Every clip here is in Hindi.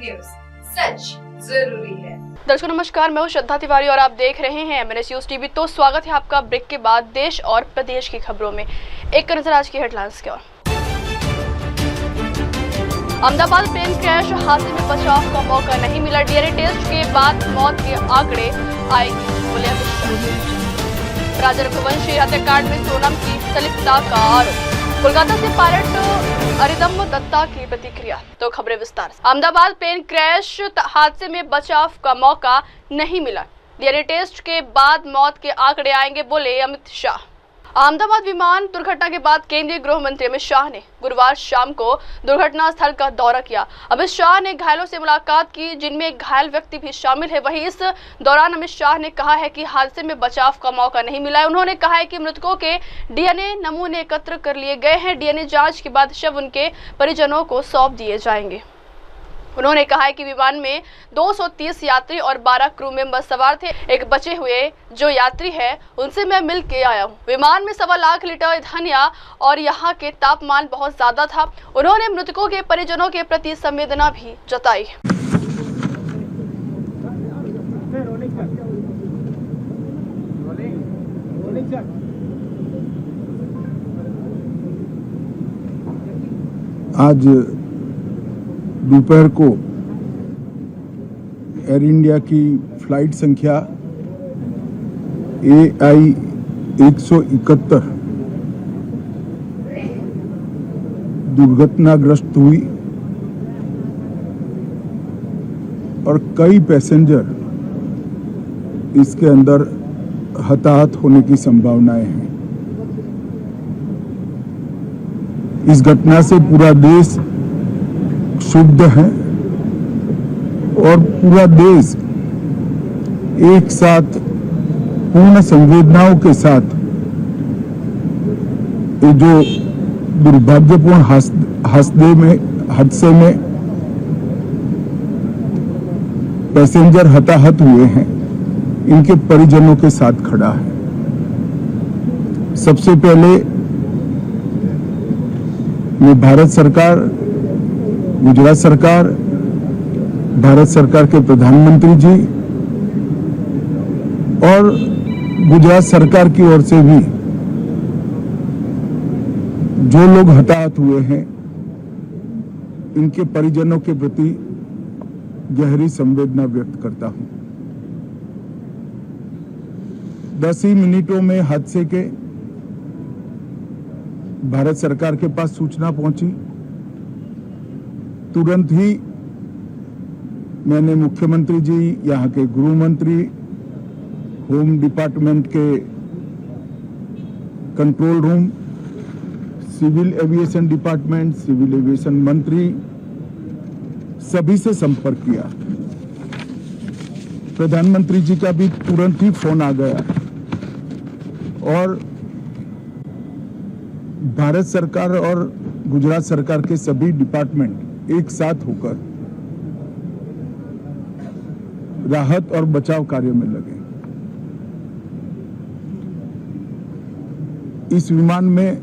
न्यूज, सच जरूरी है। दर्शकों नमस्कार, मैं हूं श्रद्धा तिवारी और आप देख रहे हैं MNS न्यूज टीवी। तो स्वागत है आपका ब्रेक के बाद देश और प्रदेश की खबरों में। एक नजर आज की हेडलाइंस की ओर। अहमदाबाद प्लेन क्रैश हादसे में बचाव का मौका नहीं मिला। डीएनए टेस्ट के बाद मौत के आंकड़े आएंगे, बोले अमित शाह। राजा रघुवंशी हत्याकांड में सोनम की संलिप्तता का आरोप। कोलकाता से पायलट अरिदम दत्ता की प्रतिक्रिया। तो खबरें विस्तार से। अहमदाबाद प्लेन क्रैश हादसे में बचाव का मौका नहीं मिला। डीएनए टेस्ट के बाद मौत के आंकड़े आएंगे, बोले अमित शाह। अहमदाबाद विमान दुर्घटना के बाद केंद्रीय गृह मंत्री अमित शाह ने गुरुवार शाम को दुर्घटना स्थल का दौरा किया। अमित शाह ने घायलों से मुलाकात की, जिनमें एक घायल व्यक्ति भी शामिल है। वहीं इस दौरान अमित शाह ने कहा है कि हादसे में बचाव का मौका नहीं मिला है। उन्होंने कहा है कि मृतकों के डीएनए नमूने एकत्र कर लिए गए हैं। डीएनए जांच के बाद शव उनके परिजनों को सौंप दिए जाएंगे। उन्होंने कहा है कि विमान में 230 यात्री और 12 क्रू मेंबर सवार थे। एक बचे हुए जो यात्री है उनसे मैं मिल के आया हूँ। विमान में 1.25 लाख लीटर ईंधन और यहाँ के तापमान बहुत ज्यादा था। उन्होंने मृतकों के परिजनों के प्रति संवेदना भी जताई। आज दोपहर को एयर इंडिया की फ्लाइट संख्या AI 171 दुर्घटनाग्रस्त हुई और कई पैसेंजर इसके अंदर हताहत होने की संभावनाएं हैं। इस घटना से पूरा देश क्षुब्ध है और पूरा देश एक साथ पूर्ण संवेदनाओं के साथ ये जो दुर्भाग्यपूर्ण हादसे में पैसेंजर हताहत हुए हैं, इनके परिजनों के साथ खड़ा है। सबसे पहले मैं भारत सरकार, गुजरात सरकार, भारत सरकार के प्रधानमंत्री जी और गुजरात सरकार की ओर से भी जो लोग हताहत हुए हैं इनके परिजनों के प्रति गहरी संवेदना व्यक्त करता हूं। 10 ही मिनटों में हादसे के भारत सरकार के पास सूचना पहुंची। तुरंत ही मैंने मुख्यमंत्री जी, यहाँ के गृह मंत्री, होम डिपार्टमेंट के control room, civil aviation department, civil aviation मंत्री, सभी से संपर्क किया। प्रधानमंत्री जी का भी तुरंत ही फोन आ गया और भारत सरकार और गुजरात सरकार के सभी डिपार्टमेंट एक साथ होकर राहत और बचाव कार्य में लगे। इस विमान में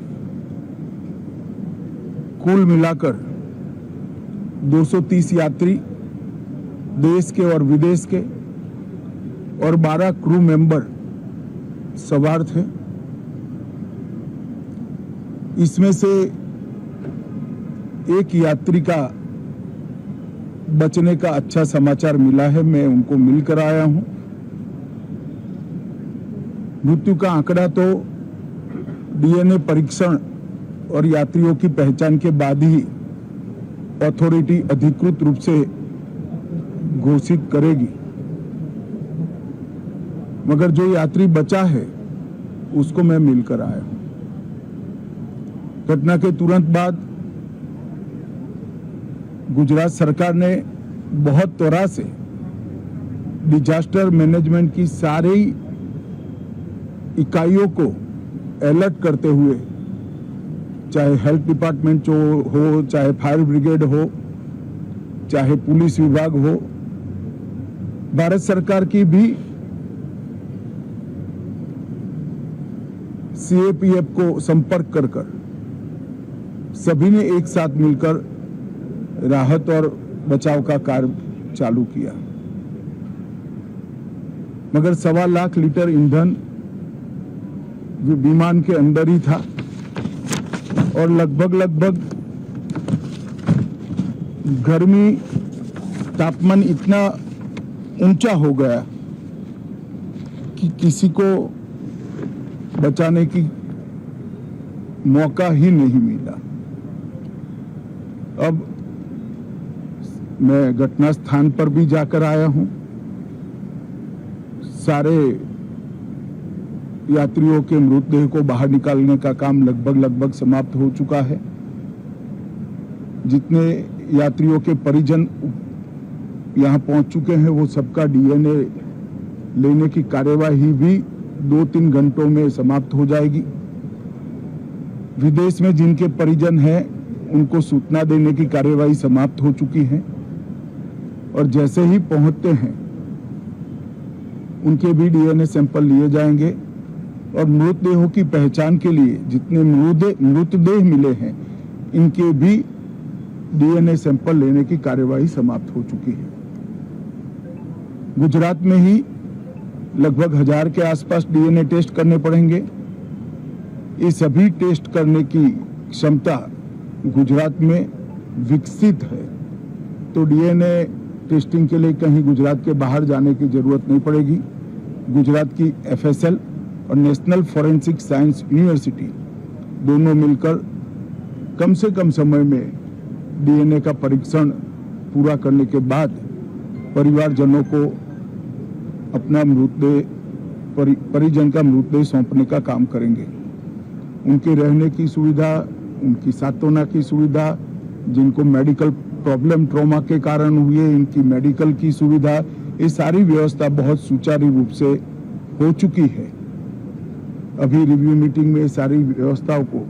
कुल मिलाकर 230 यात्री देश के और विदेश के और 12 क्रू मेंबर सवार थे। इसमें से एक यात्री का बचने का अच्छा समाचार मिला है, मैं उनको मिलकर आया हूं। मृत्यु का आंकड़ा तो डीएनए परीक्षण और यात्रियों की पहचान के बाद ही अथॉरिटी अधिकृत रूप से घोषित करेगी, मगर जो यात्री बचा है उसको मैं मिलकर आया हूं। घटना के तुरंत बाद गुजरात सरकार ने बहुत त्वरा से डिजास्टर मैनेजमेंट की सारी इकाइयों को अलर्ट करते हुए, चाहे हेल्थ डिपार्टमेंट हो, चाहे फायर ब्रिगेड हो, चाहे पुलिस विभाग हो, भारत सरकार की भी CAPF को संपर्क कर सभी ने एक साथ मिलकर राहत और बचाव का कार्य चालू किया, मगर 1.25 लाख लीटर ईंधन विमान के अंदर ही था और लगभग गर्मी तापमान इतना ऊंचा हो गया कि किसी को बचाने की मौका ही नहीं मिला। अब मैं घटना स्थान पर भी जाकर आया हूं। सारे यात्रियों के मृतदेह को बाहर निकालने का काम लगभग समाप्त हो चुका है। जितने यात्रियों के परिजन यहां पहुंच चुके हैं वो सबका डीएनए लेने की कार्यवाही भी 2-3 घंटों में समाप्त हो जाएगी। विदेश में जिनके परिजन हैं उनको सूचना देने की कार्यवाही समाप्त हो चुकी है और जैसे ही पहुंचते हैं उनके भी डीएनए सैंपल लिए जाएंगे और मृतदेहों की पहचान के लिए जितने मृतदेह मिले हैं इनके भी डीएनए सैंपल लेने की कार्यवाही समाप्त हो चुकी है। गुजरात में ही लगभग 1000 के आसपास डीएनए टेस्ट करने पड़ेंगे। ये सभी टेस्ट करने की क्षमता गुजरात में विकसित है, तो डीएनए टेस्टिंग के लिए कहीं गुजरात के बाहर जाने की जरूरत नहीं पड़ेगी। गुजरात की FSL और नेशनल फॉरेंसिक साइंस यूनिवर्सिटी दोनों मिलकर कम से कम समय में डीएनए का परीक्षण पूरा करने के बाद परिवारजनों को अपना परिजन का मृतदेह सौंपने का काम करेंगे। उनके रहने की सुविधा, उनकी सांत्वना की सुविधा, जिनको मेडिकल प्रॉब्लम ट्रॉमा के कारण हुए इनकी मेडिकल की सुविधा, ये सारी व्यवस्था बहुत सुचारू रूप से हो चुकी है। अभी रिव्यू मीटिंग में सारी व्यवस्थाओं को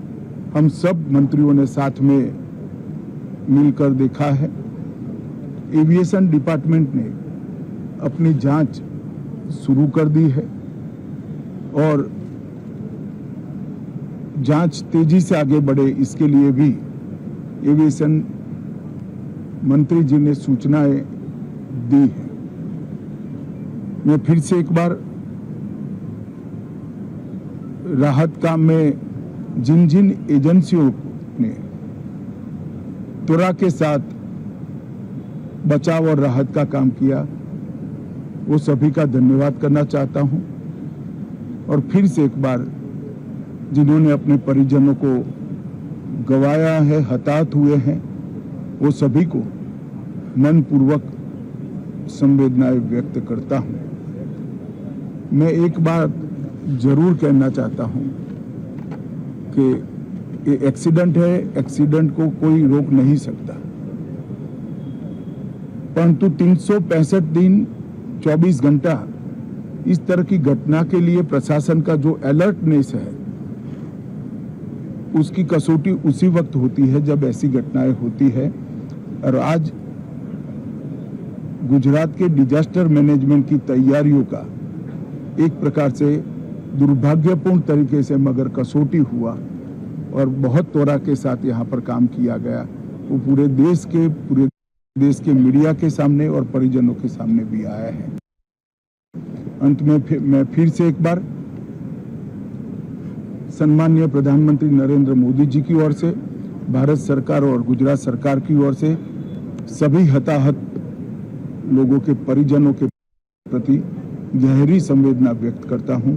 हम सब मंत्रियों ने साथ में मिलकर देखा है। एविएशन डिपार्टमेंट ने अपनी जांच शुरू कर दी है और जांच तेजी से आगे बढ़े इसके लिए भी एविएशन मंत्री जी ने सूचनाएं दी है। मैं फिर से एक बार राहत काम में जिन एजेंसियों ने त्वरा के साथ बचाव और राहत का काम किया वो सभी का धन्यवाद करना चाहता हूं और फिर से एक बार जिन्होंने अपने परिजनों को गंवाया है, हताहत हुए हैं, वो सभी को मनपूर्वक संवेदनाएं व्यक्त करता हूं। मैं एक बात जरूर कहना चाहता हूं कि ये एक्सीडेंट है, एक्सीडेंट को कोई रोक नहीं सकता, परंतु 365 दिन 24 घंटा इस तरह की घटना के लिए प्रशासन का जो अलर्टनेस है उसकी कसौटी उसी वक्त होती है जब ऐसी घटनाएं होती है। और आज गुजरात के डिजास्टर मैनेजमेंट की तैयारियों का एक प्रकार से दुर्भाग्यपूर्ण तरीके से मगर कसौटी हुआ और बहुत त्वरा के साथ यहाँ पर काम किया गया, वो पूरे देश के मीडिया के सामने और परिजनों के सामने भी आया है। अंत में मैं फिर से एक बार सम्माननीय प्रधानमंत्री नरेंद्र मोदी जी की ओर से, भारत सरकार और गुजरात सरकार की ओर से सभी हताहत लोगों के परिजनों के प्रति गहरी संवेदना व्यक्त करता हूं।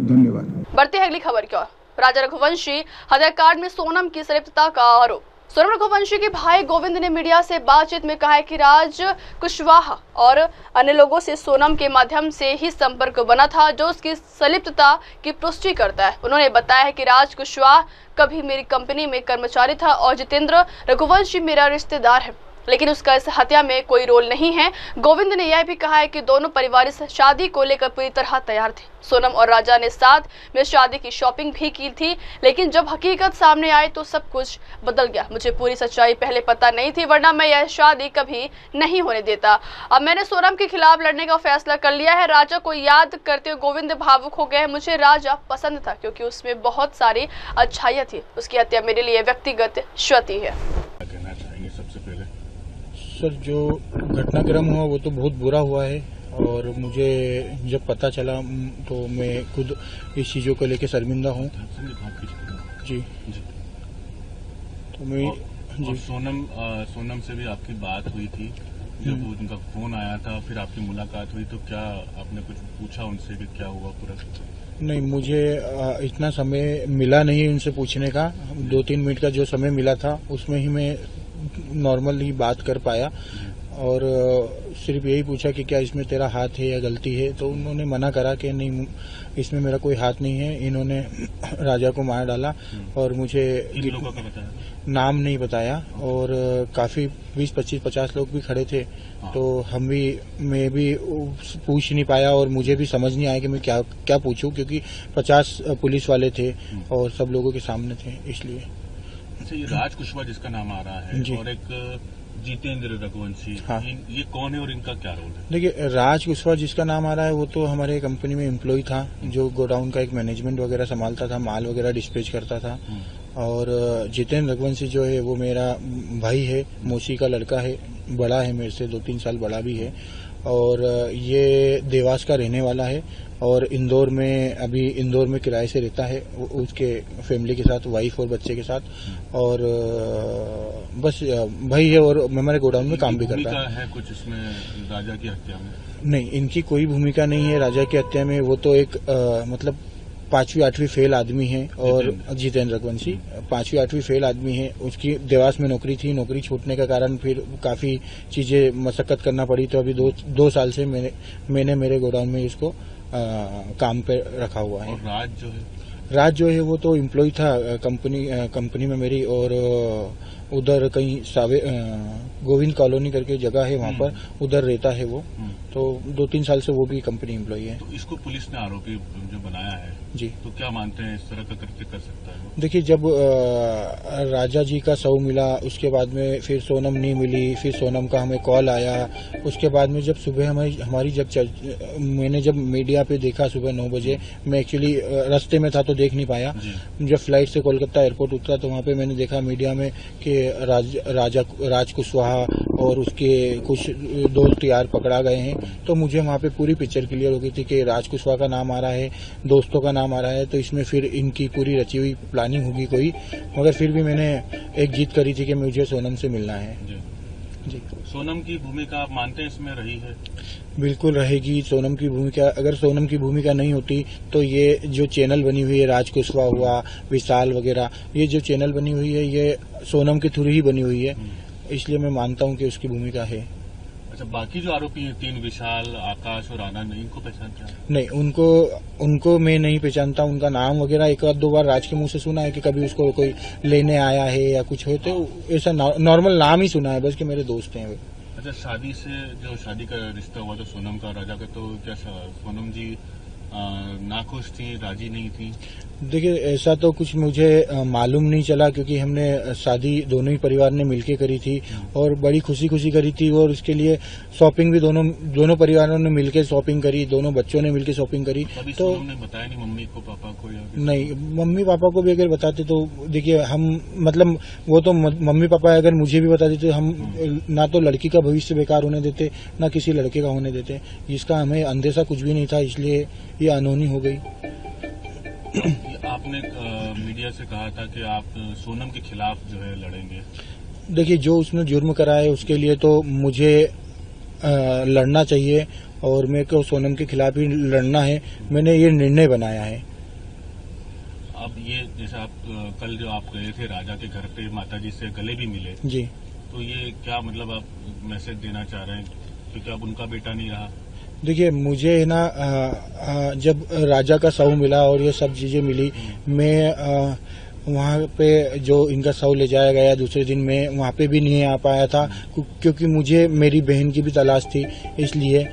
धन्यवाद। बढ़ते हैं अगली खबर की ओर। राजा रघुवंशी हत्याकांड में सोनम की संलिप्तता का आरोप। सोनम रघुवंशी के भाई गोविंद ने मीडिया से बातचीत में कहा है कि राज कुशवाहा और अन्य लोगों से सोनम के माध्यम से ही संपर्क बना था जो उसकी संलिप्तता की पुष्टि करता है। उन्होंने बताया है कि राज कुशवाहा कभी मेरी कंपनी में कर्मचारी था और जितेंद्र रघुवंशी मेरा रिश्तेदार है, लेकिन उसका इस हत्या में कोई रोल नहीं है। गोविंद ने यह भी कहा है कि दोनों परिवार इस शादी को लेकर पूरी तरह तैयार थे। सोनम और राजा ने साथ में शादी की शॉपिंग भी की थी, लेकिन जब हकीकत सामने आई तो सब कुछ बदल गया। मुझे पूरी सच्चाई पहले पता नहीं थी, वरना मैं यह शादी कभी नहीं होने देता। अब मैंने सोनम के खिलाफ लड़ने का फैसला कर लिया है। राजा को याद करते हुए गोविंद भावुक हो गए। मुझे राजा पसंद था क्योंकि उसमें बहुत सारी अच्छाइयाँ थी। उसकी हत्या मेरे लिए व्यक्तिगत क्षति है। सर, जो घटनाक्रम हुआ वो तो बहुत बुरा हुआ है और मुझे जब पता चला तो मैं खुद इस चीज़ों को लेकर शर्मिंदा हूँ। जी तो मैं और सोनम से भी आपकी बात हुई थी जब उनका फोन आया था, फिर आपकी मुलाकात हुई तो क्या आपने कुछ पूछा उनसे कि क्या हुआ पूरा? नहीं, मुझे इतना समय मिला नहीं उनसे पूछने का। 2-3 मिनट का जो समय मिला था उसमें ही मैं नॉर्मल ही बात कर पाया और सिर्फ यही पूछा कि क्या इसमें तेरा हाथ है या गलती है, तो उन्होंने मना करा कि नहीं, इसमें मेरा कोई हाथ नहीं है। इन्होंने राजा को मार डाला और मुझे लोगों का बताया, नाम नहीं बताया और काफी 20-25-50 लोग भी खड़े थे। तो मैं भी पूछ नहीं पाया और मुझे भी समझ नहीं आया कि मैं क्या पूछूं, क्योंकि 50 पुलिस वाले थे और सब लोगों के सामने थे, इसलिए। अच्छा, ये राज कुशवाहा जिसका नाम आ रहा है और एक जितेंद्र रघुवंशी, हाँ। ये कौन है और इनका क्या रोल है? देखिए, राज कुशवाहा जिसका नाम आ रहा है वो तो हमारे कंपनी में एम्प्लॉय था, जो गोडाउन का एक मैनेजमेंट वगैरह संभालता था, माल वगैरह डिस्पैच करता था। और जितेंद्र रघुवंशी जो है वो मेरा भाई है, मौसी का लड़का है, बड़ा है मेरे से, 2-3 साल बड़ा भी है। और ये देवास का रहने वाला है और इंदौर में किराए से रहता है, उसके फैमिली के साथ, वाइफ और बच्चे के साथ। और बस भाई है और हमारे गोडाउन में काम भी करता है। कुछ इसमें राजा की हत्या में? नहीं, इनकी कोई भूमिका नहीं है राजा की हत्या में। वो तो एक मतलब 5वीं-8वीं फेल आदमी है। और जितेंद्र रघुवंशी 5वीं-8वीं फेल आदमी है। उसकी देवास में नौकरी थी, नौकरी छूटने का कारण फिर काफी चीजें मशक्कत करना पड़ी, तो अभी 2 साल से मैंने मेरे गोडाउन में इसको काम पे रखा हुआ है। और राज जो है वो तो एम्प्लॉय था कंपनी में मेरी, और उधर कहीं गोविंद कॉलोनी करके जगह है, वहाँ पर उधर रहता है वो। तो 2-3 साल से वो भी कंपनी एम्प्लॉय है। तो इसको पुलिस ने आरोपी जो बनाया है जी, तो क्या मानते हैं इस तरह का कृत्य कर सकता है वो? देखिए, जब राजा जी का शव मिला उसके बाद में फिर सोनम नहीं मिली, फिर सोनम का हमें कॉल आया। उसके बाद में जब सुबह मैंने जब मीडिया पे देखा सुबह 9 बजे, मैं एक्चुअली रास्ते में था तो देख नहीं पाया। जब फ्लाइट से कोलकाता एयरपोर्ट उतरा तो वहाँ पे मैंने देखा मीडिया में कि राज कुशवाहा और उसके कुछ दोस्त यार पकड़ा गए हैं। तो मुझे वहाँ पे पूरी पिक्चर क्लियर हो गई थी कि राज कुशवाहा का नाम आ रहा है, दोस्तों का नाम आ रहा है, तो इसमें फिर इनकी पूरी रची हुई प्लानिंग होगी कोई। मगर फिर भी मैंने एक जीत करी थी कि मुझे सोनम से मिलना है। जी। सोनम की भूमिका आप मानते हैं इसमें रही है? बिल्कुल रहेगी सोनम की भूमिका। अगर सोनम की भूमिका नहीं होती तो ये जो चैनल बनी हुई है, राज कुशवाहा हुआ, विशाल वगैरह, ये जो चैनल बनी हुई है ये सोनम के थ्रू ही बनी हुई है, इसलिए मैं मानता हूँ कि उसकी भूमिका है। अच्छा, बाकी जो आरोपी हैं 3, विशाल, आकाश और आनंद, इनको पहचानते हैं? नहीं, उनको मैं नहीं पहचानता। उनका नाम वगैरह 1-2 बार राज के मुंह से सुना है कि कभी उसको कोई लेने आया है या कुछ हो, तो ऐसा नॉर्मल नाम ही सुना है बस कि मेरे दोस्त हैं वे। अच्छा, शादी का रिश्ता हुआ तो सोनम का राजा का, तो क्या सोनम जी नाखुश थी, राजी नहीं थी? देखिए, ऐसा तो कुछ मुझे मालूम नहीं चला, क्योंकि हमने शादी दोनों ही परिवार ने मिलके करी थी और बड़ी खुशी करी थी। और उसके लिए शॉपिंग भी दोनों परिवारों ने मिलके शॉपिंग करी, दोनों बच्चों ने मिलके शॉपिंग करी। तो हमने बताया नहीं मम्मी को, पापा को? नहीं, मम्मी पापा को भी अगर बताते तो देखिए, हम मतलब वो तो मम्मी पापा अगर मुझे भी बता देते, हम ना तो लड़की का भविष्य बेकार होने देते, ना किसी लड़के का होने देते। जिसका हमें अंदेशा कुछ भी नहीं था, इसलिए ये अनहोनी हो गई। आपने मीडिया से कहा था कि आप सोनम के खिलाफ जो है लड़ेंगे। देखिए, जो उसने जुर्म करा है उसके लिए तो मुझे लड़ना चाहिए और मेरे को सोनम के खिलाफ ही लड़ना है। मैंने ये निर्णय बनाया है। अब ये जैसे आप कल जो आप गए थे राजा के घर पे, माताजी से गले भी मिले जी, तो ये क्या मतलब आप मैसेज देना चाह रहे हैं, क्योंकि अब उनका बेटा नहीं रहा? देखिए, मुझे ना जब राजा का शव मिला और ये सब चीजें मिली, मैं वहाँ पे जो इनका शव ले जाया गया दूसरे दिन में वहाँ पे भी नहीं आ पाया था, क्योंकि मुझे मेरी बहन की भी तलाश थी इसलिए।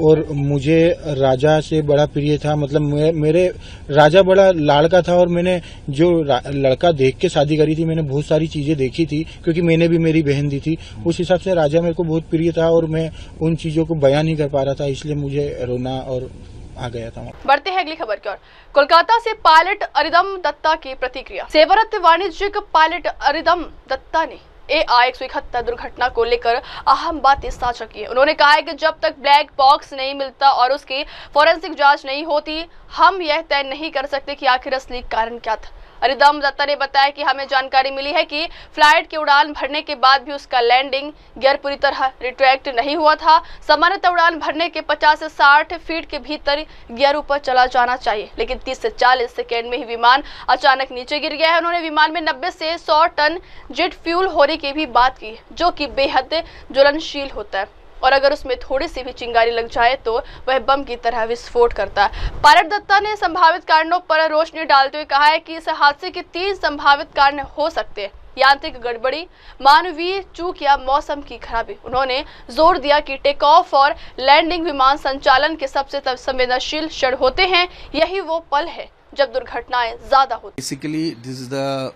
और मुझे राजा से बड़ा प्रिय था, मतलब मेरे राजा बड़ा लाड़का था। और मैंने जो लड़का देख के शादी करी थी, मैंने बहुत सारी चीजें देखी थी, क्योंकि मैंने भी मेरी बहन दी थी। उस हिसाब से राजा मेरे को बहुत प्रिय था और मैं उन चीजों को बयान नहीं कर पा रहा था, इसलिए मुझे रोना और आ गया था। बढ़ते हैं अगली खबर की ओर। कोलकाता से पायलट अरिदम दत्ता की प्रतिक्रिया। सेवारत वाणिज्यिक पायलट अरिदम दत्ता ने AI-171 दुर्घटना को लेकर अहम बातें साझा की है। उन्होंने कहा है कि जब तक ब्लैक बॉक्स नहीं मिलता और उसकी फॉरेंसिक जांच नहीं होती, हम यह तय नहीं कर सकते कि आखिर असली कारण क्या था। अरिदम दत्ता ने बताया कि हमें जानकारी मिली है कि फ्लाइट की उड़ान भरने के बाद भी उसका लैंडिंग गियर पूरी तरह रिट्रैक्ट नहीं हुआ था। सामान्यतः उड़ान भरने के 50 से 60 फीट के भीतर गियर ऊपर चला जाना चाहिए, लेकिन 30 से 40 सेकेंड में ही विमान अचानक नीचे गिर गया है। उन्होंने विमान में 90 से 100 टन जेट फ्यूल होने की भी बात की, जो कि बेहद ज्वलनशील होता है और अगर उसमें थोड़ी सी भी चिंगारी लग जाए तो वह बम की तरह विस्फोट करता है। पायलट दत्ता ने संभावित कारणों पर रोशनी डालते हुए कहा है कि इस हादसे के 3 संभावित कारण हो सकते हैं: यांत्रिक गड़बड़ी, मानवीय चूक या मौसम की खराबी। उन्होंने जोर दिया कि टेक ऑफ और लैंडिंग विमान संचालन के सबसे संवेदनशील क्षण होते हैं। यही वो पल है जब दुर्घटनाएं ज्यादा होती। Basically, this is the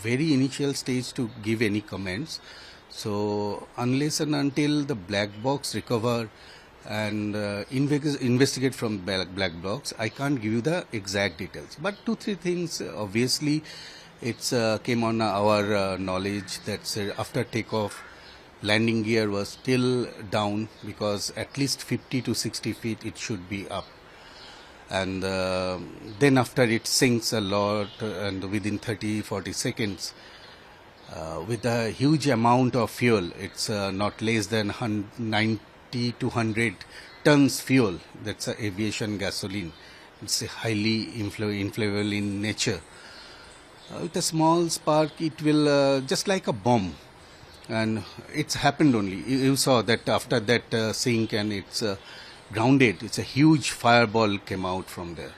very initial stage to give any comments. So unless and until the black box recover and investigate from black box, I can't give you the exact details. But 2-3 things, obviously, it's came on our knowledge that after takeoff, landing gear was still down because at least 50 to 60 feet it should be up. And then after it sinks a lot and within 30-40 seconds, with a huge amount of fuel, it's not less than 90 to 100 tons fuel. That's aviation gasoline. It's highly inflammable in nature. With a small spark, it will just like a bomb. And it's happened only. You saw that after that sink and it's grounded, it's a huge fireball came out from there.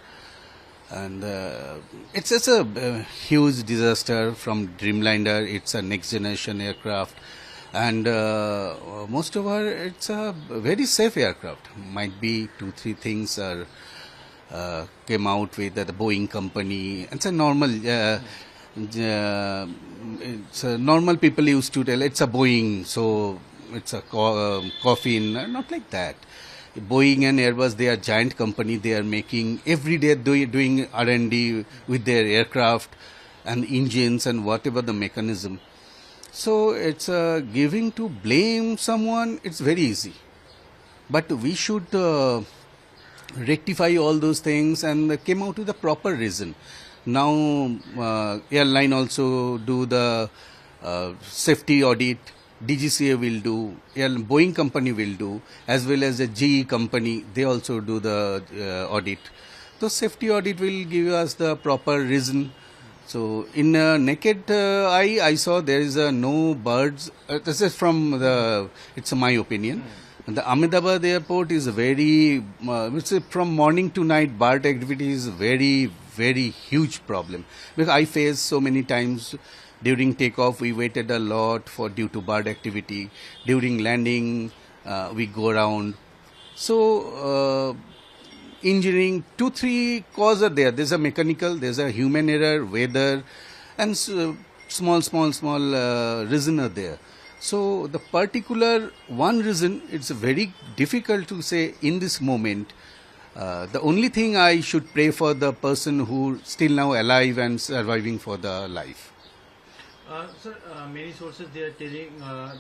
And it's just a huge disaster from Dreamliner. It's a next generation aircraft, and moreover, it's a very safe aircraft. Might be 2-3 things are came out with the Boeing company. It's a normal. It's a normal people used to tell it's a Boeing, so it's a coffin. Not like that. Boeing and Airbus, they are giant company. They are making every day doing R&D with their aircraft and engines and whatever the mechanism. So it's giving to blame someone. It's very easy, but we should rectify all those things and came out with the proper reason. Now airline also do the safety audit. DGCA will do, Boeing company will do, as well as the GE company, they also do the audit. So safety audit will give us the proper reason. So in naked eye, I saw there is no birds. This is from it's my opinion. The Ahmedabad airport is very, from morning to night, bird activity is very, very huge problem. Because I face so many times. During takeoff, we waited a lot for due to bird activity. During landing, we go around. So, engineering, 2-3 causes are there. There's a mechanical, there's a human error, weather, and small reason are there. So, the particular one reason, it's very difficult to say in this moment. The only thing I should pray for the person who still now alive and surviving for the life. Sir, many sources they are telling,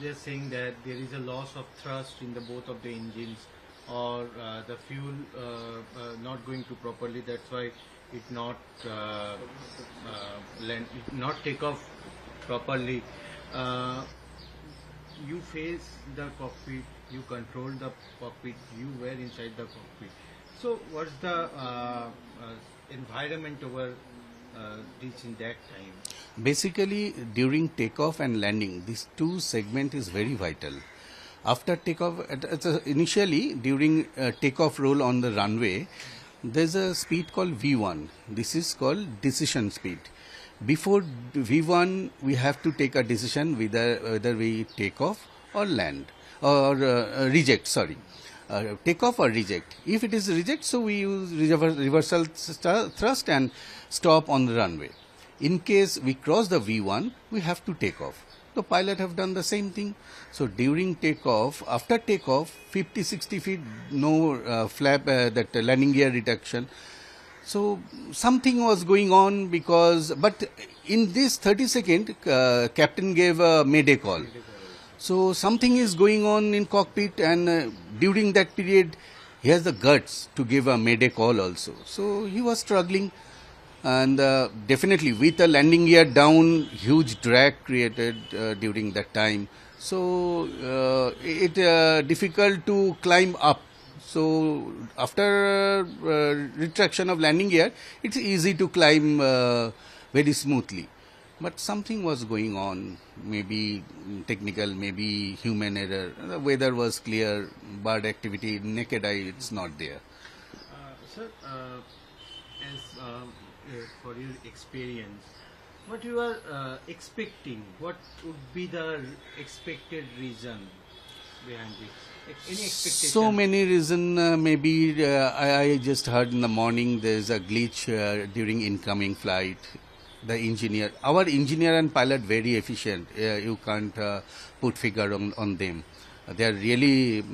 they are saying that there is a loss of thrust in the both of the engines, or the fuel not going to properly. That's why it not not take off properly. You face the cockpit, you control the cockpit, you were inside the cockpit. So, what's the environment over this in that time? Basically, during takeoff and landing, these two segment is very vital. After takeoff, initially during takeoff roll on the runway, there's a speed called V1. This is called decision speed. Before V1, we have to take a decision whether we take off or land or reject. Sorry. Take off or reject. If it is reject, so we use reversal thrust and stop on the runway. In case we cross the V1, we have to take off. The pilot have done the same thing. So during takeoff, after takeoff, 50-60 feet, no flap, that landing gear reduction. So something was going on but in this 30-second, captain gave a mayday call. So something is going on in cockpit, and during that period, he has the guts to give a mayday call also. So he was struggling, and definitely with a landing gear down, huge drag created during that time. So it difficult to climb up. So after retraction of landing gear, it's easy to climb very smoothly. But something was going on, maybe technical, maybe human error. The weather was clear, bird activity, naked eye, it's not there. Sir, for your experience, what you are expecting? What would be the expected reason behind it? Any expectation? So many reasons. Maybe I just heard in the morning there's a glitch during incoming flight. The engineer, our engineer and pilot, very efficient. You can't put figure on them. They are really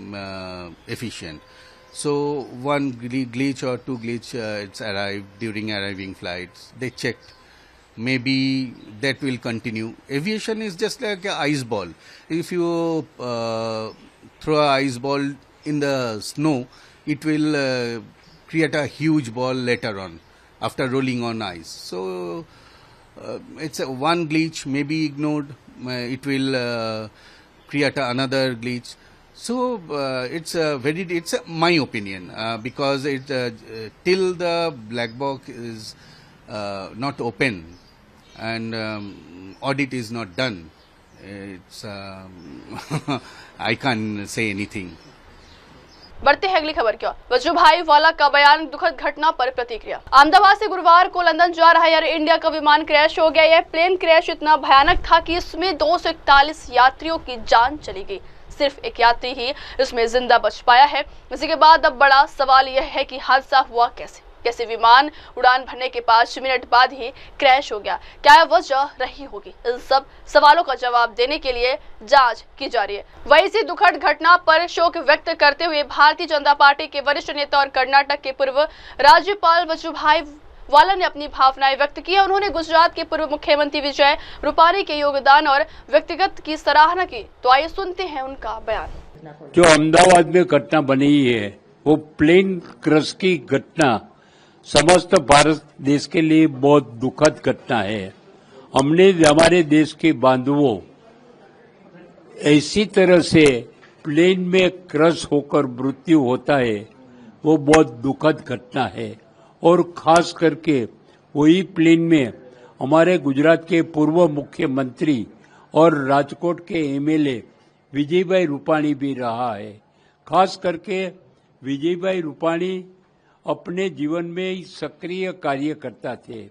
efficient. So one glitch or two glitch, it's arrived during arriving flights. They checked. Maybe that will continue. Aviation is just like an ice ball. If you throw an ice ball in the snow, it will create a huge ball later on after rolling on ice. So it's one glitch, maybe ignored, it will create another glitch. So it's my opinion, because it till the black box is not open and audit is not done, it's I can't say anything. बढ़ते हैं अगली खबर की ओर। वजूभाई वाला का बयान, दुखद घटना पर प्रतिक्रिया। अहमदाबाद से गुरुवार को लंदन जा रहा एयर इंडिया का विमान क्रैश हो गया। यह प्लेन क्रैश इतना भयानक था कि इसमें 241 यात्रियों की जान चली गई। सिर्फ एक यात्री ही इसमें जिंदा बच पाया है। इसी के बाद अब बड़ा सवाल यह है कि हादसा हुआ कैसे विमान उड़ान भरने के 5 मिनट बाद ही क्रैश हो गया। क्या वजह रही होगी? इन सब सवालों का जवाब देने के लिए जांच की जा रही है। वहीं इसी दुखद घटना पर शोक व्यक्त करते हुए भारतीय जनता पार्टी के वरिष्ठ नेता और कर्नाटक के पूर्व राज्यपाल वजुभाई वाला ने अपनी भावनाएं व्यक्त की। उन्होंने गुजरात के पूर्व मुख्यमंत्री विजय रूपाणी के योगदान और व्यक्तिगत की सराहना की। तो आइए सुनते हैं उनका बयान। जो अहमदाबाद में घटना बनी है, वो प्लेन क्रैश की घटना समस्त भारत देश के लिए बहुत दुखद घटना है। हमने हमारे देश के बांधवों ऐसी तरह से प्लेन में क्रैश होकर मृत्यु होता है, वो बहुत दुखद घटना है। और खास करके वही प्लेन में हमारे गुजरात के पूर्व मुख्यमंत्री और राजकोट के एमएलए विजयभाई रूपाणी भी रहा है। खास करके विजयभाई रूपाणी अपने जीवन में सक्रिय कार्यकर्ता थे।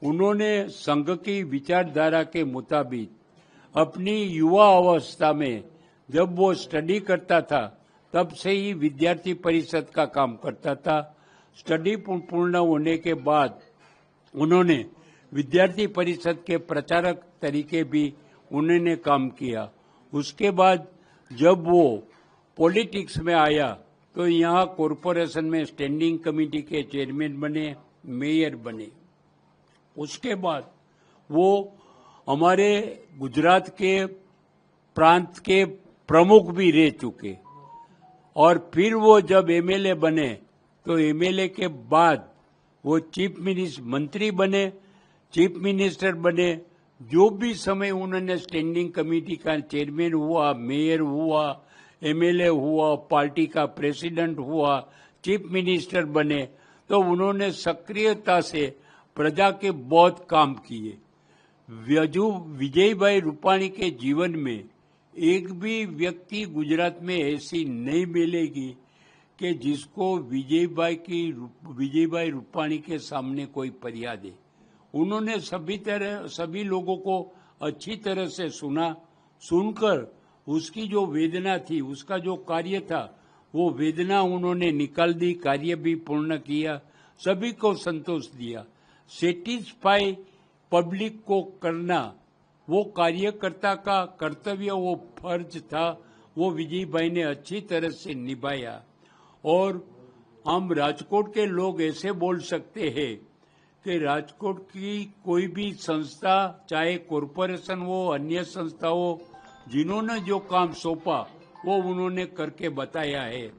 उन्होंने संघ की विचारधारा के मुताबिक अपनी युवा अवस्था में जब वो स्टडी करता था, तब से ही विद्यार्थी परिषद का काम करता था। स्टडी पूर्ण होने के बाद उन्होंने विद्यार्थी परिषद के प्रचारक तरीके भी उन्होंने काम किया। उसके बाद जब वो पॉलिटिक्स में आया तो यहाँ कॉरपोरेशन में स्टैंडिंग कमेटी के चेयरमैन बने, मेयर बने। उसके बाद वो हमारे गुजरात के प्रांत के प्रमुख भी रह चुके, और फिर वो जब एमएलए बने तो एमएलए के बाद वो चीफ मिनिस्टर मंत्री बने, चीफ मिनिस्टर बने। जो भी समय उन्होंने स्टैंडिंग कमेटी का चेयरमैन हुआ, मेयर हुआ, एमएलए हुआ, पार्टी का प्रेसिडेंट हुआ, चीफ मिनिस्टर बने, तो उन्होंने सक्रियता से प्रजा के बहुत काम किए। विजयभाई रूपाणी के जीवन में एक भी व्यक्ति गुजरात में ऐसी नहीं मिलेगी कि जिसको विजयभाई रूपाणी के सामने कोई फरियाद है। उन्होंने सभी लोगों को अच्छी तरह से सुनकर उसकी जो वेदना थी, उसका जो कार्य था, वो वेदना उन्होंने निकाल दी, कार्य भी पूर्ण किया, सभी को संतोष दिया। सेटिस्फाई पब्लिक को करना वो कार्यकर्ता का कर्तव्य, वो फर्ज था, वो विजय भाई ने अच्छी तरह से निभाया। और हम राजकोट के लोग ऐसे बोल सकते हैं कि राजकोट की कोई भी संस्था, चाहे कॉरपोरेशन हो, अन्य संस्था हो, जिन्होंने जो काम सौंपा वो उन्होंने करके बताया है।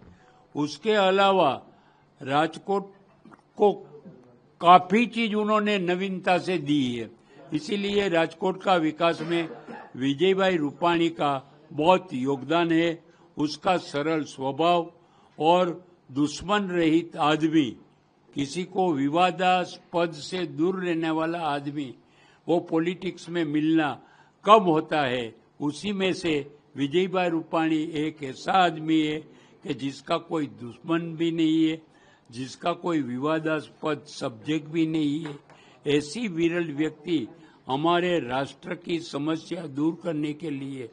उसके अलावा राजकोट को काफी चीज उन्होंने नवीनता से दी है। इसीलिए राजकोट का विकास में विजयभाई रूपाणी का बहुत योगदान है। उसका सरल स्वभाव और दुश्मन रहित आदमी, किसी को विवादास्पद से दूर रहने वाला आदमी, वो पॉलिटिक्स में मिलना कम होता है। उसी में से विजयभाई रूपाणी एक ऐसा आदमी है कि जिसका कोई दुश्मन भी नहीं है, जिसका कोई विवादास्पद सब्जेक्ट भी नहीं है। ऐसी विरल व्यक्ति हमारे राष्ट्र की समस्या दूर करने के लिए,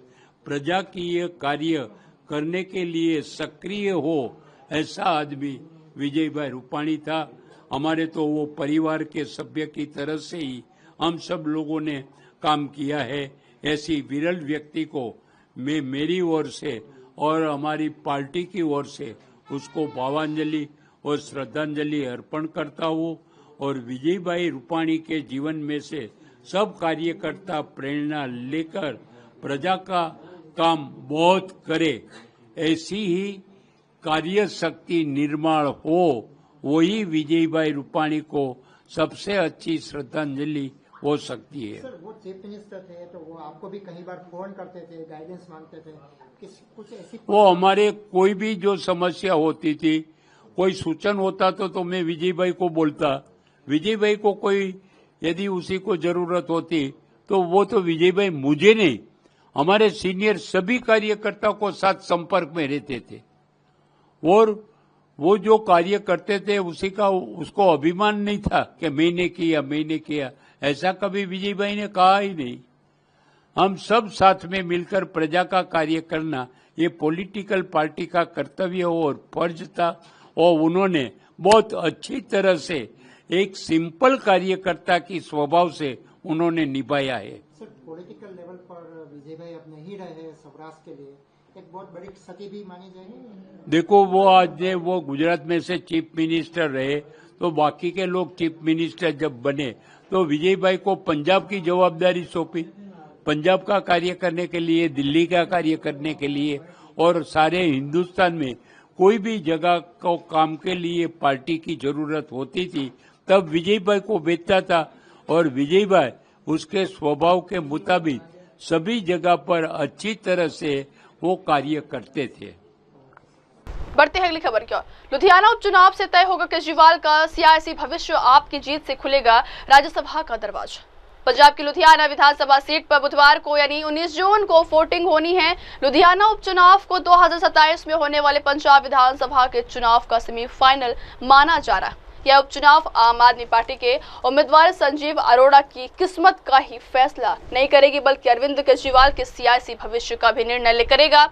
प्रजाकीय कार्य करने के लिए सक्रिय हो, ऐसा आदमी विजयभाई रूपाणी था। हमारे तो वो परिवार के सभ्य की तरह से ही हम सब लोगों ने काम किया है। ऐसी विरल व्यक्ति को मैं मेरी ओर से और हमारी पार्टी की ओर से उसको भावांजलि और श्रद्धांजलि अर्पण करता हूँ। और विजयभाई रूपाणी के जीवन में से सब कार्यकर्ता प्रेरणा लेकर प्रजा का काम बहुत करे, ऐसी ही कार्य शक्ति निर्माण हो, वही विजयभाई रूपाणी को सबसे अच्छी श्रद्धांजलि हो सकती है। सर, वो चीफ मिनिस्टर थे तो वो आपको भी कई बार फोन करते थे, गाइडेंस मांगते थे, कुछ ऐसी वो हमारे कोई भी जो समस्या होती थी, कोई सूचन होता तो मैं विजयभाई को बोलता। विजयभाई को कोई यदि उसी को जरूरत होती तो वो तो विजयभाई मुझे नहीं, हमारे सीनियर सभी कार्यकर्ताओं को साथ संपर्क में रहते थे। और वो जो कार्य करते थे उसी का उसको अभिमान नहीं था कि मैंने किया, ऐसा कभी विजयभाई ने कहा ही नहीं। हम सब साथ में मिलकर प्रजा का कार्य करना ये पॉलिटिकल पार्टी का कर्तव्य और फर्ज था, और उन्होंने बहुत अच्छी तरह से एक सिंपल कार्यकर्ता की स्वभाव से उन्होंने निभाया है। सर, पॉलिटिकल लेवल पर विजयभाई अब नहीं रहे सौराष्ट्र के लिए, एक बहुत बड़ी क्षति भी मानी जाएगी। देखो, वो आज वो गुजरात में से चीफ मिनिस्टर रहे, तो बाकी के लोग चीफ मिनिस्टर जब बने तो विजयभाई को पंजाब की जवाबदारी सौंपी, पंजाब का कार्य करने के लिए, दिल्ली का कार्य करने के लिए, और सारे हिंदुस्तान में कोई भी जगह को काम के लिए पार्टी की जरूरत होती थी तब विजयभाई को भेजता था। और विजयभाई उसके स्वभाव के मुताबिक सभी जगह पर अच्छी तरह से वो कार्य करते थे। बढ़ते हैं अगली खबर की ओर। लुधियाना उपचुनाव से तय होगा केजरीवाल का सियासी भविष्य, आपकी जीत से खुलेगा राज्यसभा का दरवाजा। पंजाब की लुधियाना विधानसभा सीट पर बुधवार को यानी 19 जून को वोटिंग होनी है। लुधियाना उपचुनाव को 2027 में होने वाले पंजाब विधानसभा के चुनाव का सेमीफाइनल माना जा रहा है। यह उपचुनाव आम आदमी पार्टी के उम्मीदवार संजीव अरोड़ा की किस्मत का ही फैसला नहीं करेगी, बल्कि अरविंद केजरीवाल के सियासी भविष्य का भी निर्णय करेगा।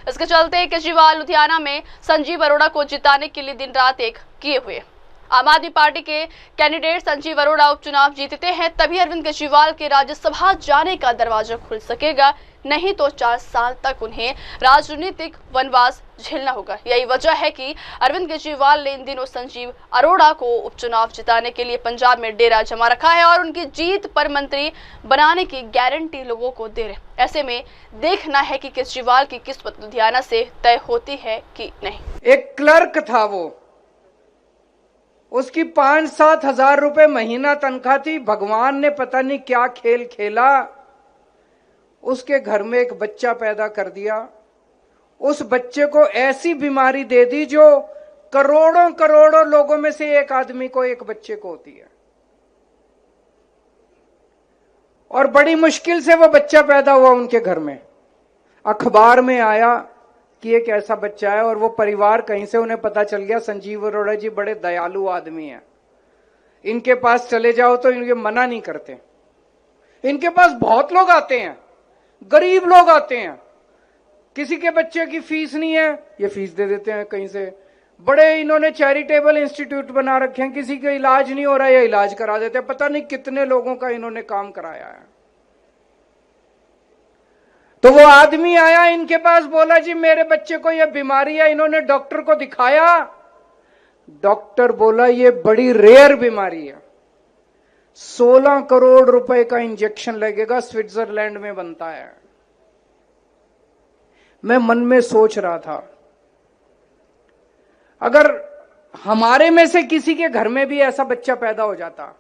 इसके चलते केजरीवाल लुधियाना में संजीव अरोड़ा को जिताने के लिए दिन रात एक किए हुए। आम आदमी पार्टी के कैंडिडेट संजीव अरोड़ा उपचुनाव जीतते हैं तभी अरविंद केजरीवाल के राज्यसभा जाने का दरवाजा खुल सकेगा, नहीं तो 4 साल तक उन्हें राजनीतिक वनवास झेलना होगा। यही वजह है कि अरविंद केजरीवाल ने इन दिनों संजीव अरोड़ा को उपचुनाव जिताने के लिए पंजाब में डेरा जमा रखा है और उनकी जीत पर मंत्री बनाने की गारंटी लोगों को दे रहे। ऐसे में देखना है कि केजरीवाल की किस्मत लुधियाना से तय होती है कि नहीं। एक क्लर्क था, वो उसकी 5-7 हजार रुपए महीना तनख्वाह थी। भगवान ने पता नहीं क्या खेल खेला, उसके घर में एक बच्चा पैदा कर दिया। उस बच्चे को ऐसी बीमारी दे दी जो करोड़ों करोड़ों लोगों में से एक आदमी को, एक बच्चे को होती है, और बड़ी मुश्किल से वो बच्चा पैदा हुआ उनके घर में। अखबार में आया कि एक ऐसा बच्चा है, और वो परिवार कहीं से उन्हें पता चल गया संजीव अरोड़ा जी बड़े दयालु आदमी हैं, इनके पास चले जाओ तो इनके मना नहीं करते। इनके पास बहुत लोग आते हैं, गरीब लोग आते हैं, किसी के बच्चे की फीस नहीं है, ये फीस दे देते हैं कहीं से। बड़े इन्होंने चैरिटेबल इंस्टीट्यूट बना रखे हैं, किसी का इलाज नहीं हो रहा है या इलाज करा देते हैं। पता नहीं कितने लोगों का इन्होंने काम कराया है। तो वो आदमी आया इनके पास, बोला जी मेरे बच्चे को यह बीमारी है। इन्होंने डॉक्टर को दिखाया, डॉक्टर बोला ये बड़ी रेयर बीमारी है, 16 करोड़ रुपए का इंजेक्शन लगेगा, स्विट्जरलैंड में बनता है। मैं मन में सोच रहा था, अगर हमारे में से किसी के घर में भी ऐसा बच्चा पैदा हो जाता,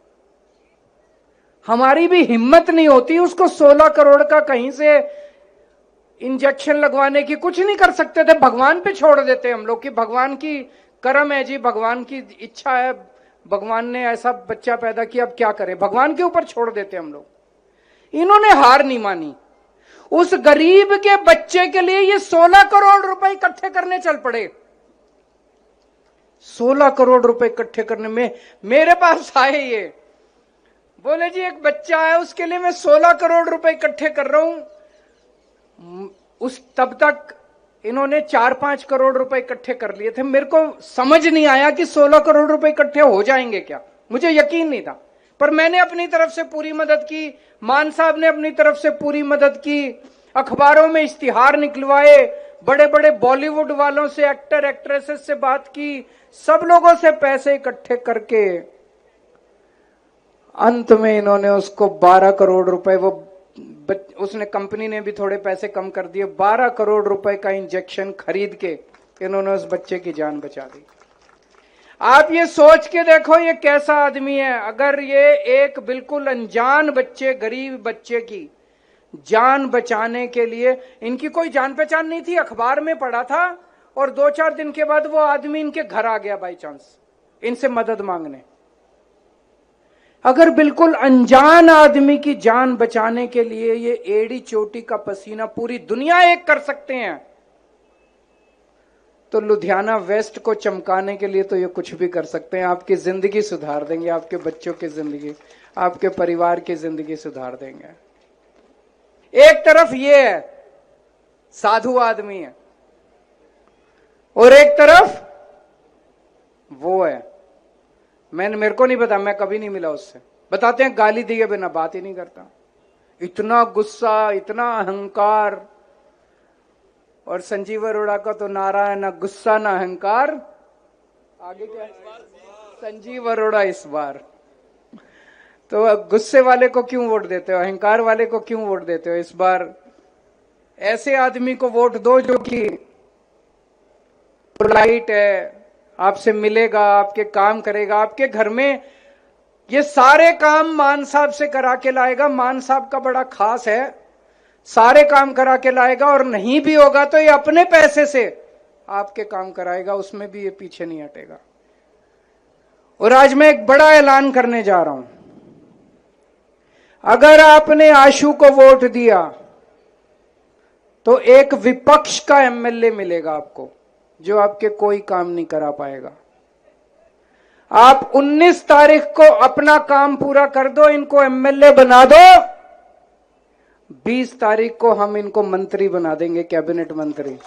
हमारी भी हिम्मत नहीं होती उसको 16 करोड़ का कहीं से इंजेक्शन लगवाने की। कुछ नहीं कर सकते थे, भगवान पे छोड़ देते हम लोग कि भगवान की करम है जी, भगवान की इच्छा है, भगवान ने ऐसा बच्चा पैदा किया, अब क्या करें, भगवान के ऊपर छोड़ देते हम लोग। इन्होंने हार नहीं मानी, उस गरीब के बच्चे के लिए ये 16 करोड़ रुपए इकट्ठे करने चल पड़े। 16 करोड़ रुपए इकट्ठे करने में मेरे पास आए, ये बोले जी एक बच्चा है उसके लिए मैं 16 करोड़ रुपए इकट्ठे कर रहा हूं। तब तक इन्होंने 4-5 करोड़ रुपए इकट्ठे कर लिए थे। मेरे को समझ नहीं आया कि 16 करोड़ रुपए इकट्ठे हो जाएंगे क्या, मुझे यकीन नहीं था। पर मैंने अपनी तरफ से पूरी मदद की, मान साहब ने अपनी तरफ से पूरी मदद की, अखबारों में इश्तिहार निकलवाए, बड़े बड़े बॉलीवुड वालों से, एक्टर एक्ट्रेसेस से बात की, सब लोगों से पैसे इकट्ठे करके अंत में इन्होंने उसको 12 करोड़ रुपए, वो उसने कंपनी ने भी थोड़े पैसे कम कर दिए, 12 करोड़ रुपए का इंजेक्शन खरीद के इन्होंने उस बच्चे की जान बचा दी। आप ये सोच के देखो ये कैसा आदमी है। अगर ये एक बिल्कुल अनजान बच्चे, गरीब बच्चे की जान बचाने के लिए, इनकी कोई जान पहचान नहीं थी, अखबार में पढ़ा था और 2-4 दिन के बाद वो आदमी इनके घर आ गया बाई चांस इनसे मदद मांगने। अगर बिल्कुल अनजान आदमी की जान बचाने के लिए ये एड़ी चोटी का पसीना पूरी दुनिया एक कर सकते हैं, तो लुधियाना वेस्ट को चमकाने के लिए तो ये कुछ भी कर सकते हैं। आपकी जिंदगी सुधार देंगे, आपके बच्चों की जिंदगी, आपके परिवार की जिंदगी सुधार देंगे। एक तरफ ये है साधु आदमी है और एक तरफ वो है, मेरे को नहीं पता, मैं कभी नहीं मिला उससे। बताते हैं गाली दिए बिना बात ही नहीं करता, इतना गुस्सा, इतना अहंकार। और संजीव अरोड़ा का तो नारा है, ना गुस्सा ना अहंकार, आगे क्या है? संजीव अरोड़ा इस बार। तो गुस्से वाले को क्यों वोट देते हो, अहंकार वाले को क्यों वोट देते हो? इस बार ऐसे आदमी को वोट दो जो कि पोलाइट है, आपसे मिलेगा, आपके काम करेगा, आपके घर में ये सारे काम मान साहब से करा के लाएगा। मान साहब का बड़ा खास है, सारे काम करा के लाएगा, और नहीं भी होगा तो ये अपने पैसे से आपके काम कराएगा, उसमें भी ये पीछे नहीं हटेगा। और आज मैं एक बड़ा ऐलान करने जा रहा हूं, अगर आपने आशु को वोट दिया तो एक विपक्ष का एमएलए मिलेगा आपको, जो आपके कोई काम नहीं करा पाएगा। आप 19 तारीख को अपना काम पूरा कर दो, इनको एमएलए बना दो, 20 तारीख को हम इनको मंत्री बना देंगे, कैबिनेट मंत्री।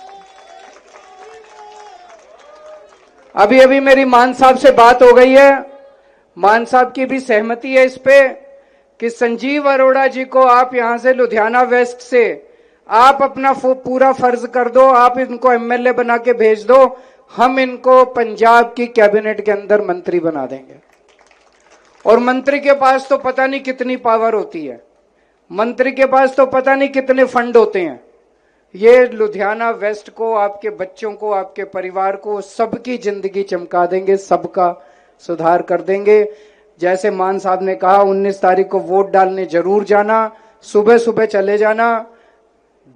अभी अभी मेरी मान साहब से बात हो गई है, मान साहब की भी सहमति है इस पे कि संजीव अरोड़ा जी को आप यहां से लुधियाना वेस्ट से आप अपना पूरा फर्ज कर दो, आप इनको एमएलए बना के भेज दो, हम इनको पंजाब की कैबिनेट के अंदर मंत्री बना देंगे। और मंत्री के पास तो पता नहीं कितनी पावर होती है, मंत्री के पास तो पता नहीं कितने फंड होते हैं। ये लुधियाना वेस्ट को, आपके बच्चों को, आपके परिवार को, सबकी जिंदगी चमका देंगे, सबका सुधार कर देंगे। जैसे मान साहब ने कहा 19 तारीख को वोट डालने जरूर जाना, सुबह सुबह चले जाना,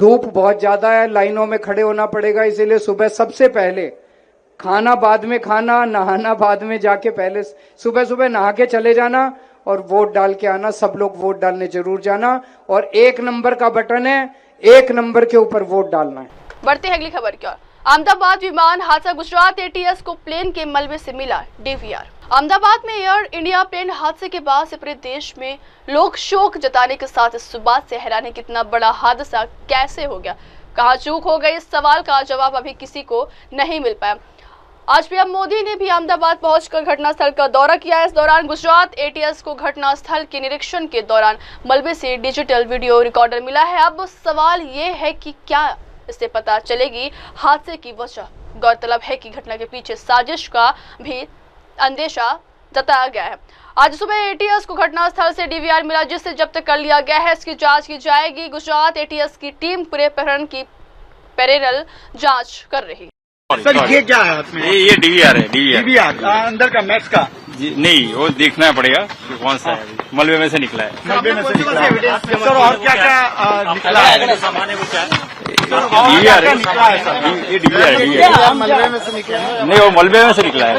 धूप बहुत ज्यादा है, लाइनों में खड़े होना पड़ेगा, इसीलिए सुबह सबसे पहले, खाना बाद में खाना, नहाना बाद में, जाके पहले सुबह सुबह नहा के चले जाना और वोट डाल के आना। सब लोग वोट डालने जरूर जाना, और 1 नंबर का बटन है, 1 नंबर के ऊपर वोट डालना है। बढ़ते हैं अगली खबर की ओर। अहमदाबाद विमान हादसा, गुजरात एटीएस को प्लेन के मलबे से मिला डीवीआर। अहमदाबाद में एयर इंडिया प्लेन हादसे के बाद से पूरे देश में लोग शोक जताने के साथ इस बात से हैरान है कि इतना बड़ा हादसा कैसे हो गया, कहां चूक हो गई। इस सवाल का जवाब अभी किसी को नहीं मिल पाया। आज पीएम मोदी ने भी अहमदाबाद पहुंचकर घटनास्थल का दौरा किया। इस दौरान गुजरात एटीएस को घटनास्थल के निरीक्षण के दौरान मलबे से डिजिटल वीडियो रिकॉर्डर मिला है। अब सवाल ये है कि क्या इससे पता चलेगी हादसे की वजह। गौरतलब है कि घटना के पीछे साजिश का भी अंदेशा जताया गया है। आज सुबह एटीएस को घटनास्थल से डीवीआर मिला, जिसे जब्त कर लिया गया है। इसकी जांच की जाएगी। गुजरात एटीएस की टीम पूरे प्रकरण की पैरेलल जांच कर रही है। सर ये क्या है इसमें? ये डीवीआर है। डीवीआर अंदर का मैक्स का नहीं, वो देखना पड़ेगा कि कौन सा है। मलबे में से निकला है। मलबे में से निकला है सर। और क्या क्या निकला है? सामान है वो क्या है? डीवीआर है सर। ये डीवीआर है। मलबे में से निकला है? नहीं, वो मलबे में से निकला है।